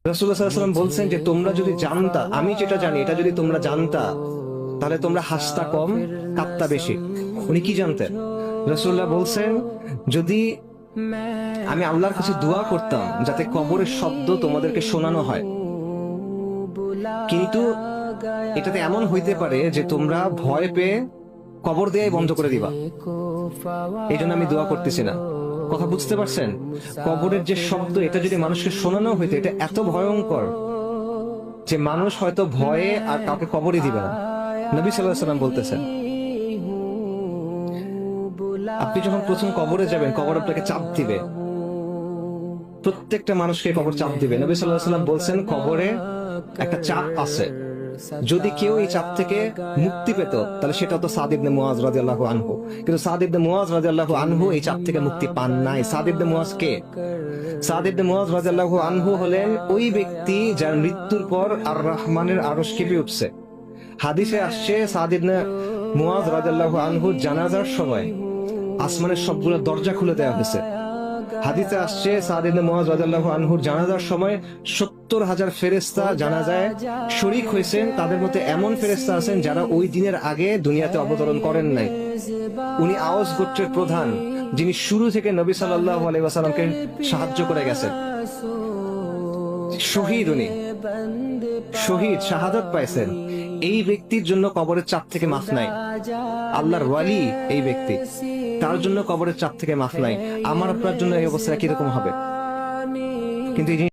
রাসূলুল্লাহ সাল্লাল্লাহু আলাইহি ওয়াসাল্লাম বলছেন যে তোমরা যদি জানতা, আমি যেটা জানি এটা যদি তোমরা জানতা, তাহলে তোমরা হাসতা কম, কাঁদতা বেশি। উনি কি জানতেন? রাসূলুল্লাহ বলছেন, যদি আমি আল্লাহর কাছে দোয়া করতাম যাতে কবরের শব্দ তোমাদেরকে শোনানো হয়, কিন্তু এটাতে এমন হইতে পারে যে তোমরা ভয় পেয়ে কবর দেয়াই বন্ধ করে দিবা, এই জন্য আমি দোয়া করতেছি না। কথা বুঝতে পারছেন? কবরের যে শব্দ, এটা যদি মানুষকে শোনানো হইতো, এটা এত ভয়ঙ্কর যে মানুষ হয়তো ভয়ে আর কাউকে কবরই দিবে না। নবী সাল্লাল্লাহু আলাইহি ওয়াসাল্লাম বলতেছেন, আপনি যখন প্রথম কবরে যাবেন, কবর আপনাকে চাপ দিবে, প্রত্যেকটা মানুষকে কবর চাপ দিবে। নবী সাল্লাল্লাহু আলাইহি ওয়াসাল্লাম বলছেন, কবরে একটা চাপ আছে, যদি কেউ এই চাপ থেকে মুক্তি পেত তাহলে সেটা তো সাদ ইবনে মুআজ রাদিয়াল্লাহু আনহু। কিন্তু সাদ ইবনে মুআজ রাদিয়াল্লাহু আনহু এই চাপ থেকে মুক্তি পান নাই। সাদ ইবনে মুআজ কে? সাদ ইবনে মুআজ রাদিয়াল্লাহু আনহু হলেন ওই ব্যক্তি যার মৃত্যুর পর আর রহমানের আরশ কেঁপে উঠছে। হাদিসে আসছে, সাদ ইবনে মুআজ রাদিয়াল্লাহু আনহুর জানাজার সময় আসমানের সবগুলো দরজা খুলে দেওয়া হয়েছে। হাদিসে আসছে, সাদ ইবনে মুআজ রাদিয়াল্লাহু আনহুর জানাজার সময় 70,000 ফেরেশতা জানাজায় শরীক হয়েছেন। তাদের মধ্যে এমন ফেরেশতা আছেন যারা ওই দিনের আগে দুনিয়াতে অবতরণ করেন নাই। উনি আওস গোত্রের প্রধান, যিনি শুরু থেকে নবী সাল্লাল্লাহু আলাইহি ওয়াসাল্লামকে সাহায্য করে গেছেন। শহীদ, উনি শহীদ, শাহাদাত পাইছেন। এই ব্যক্তির জন্য কবরের চাপ থেকে মাফ নাই। আল্লাহর ওয়ালি এই ব্যক্তি, তার জন্য কবরের চাপ থেকে মাফ নাই। আমার আপনার জন্য এই অবস্থা কিরকম হবে? কিন্তু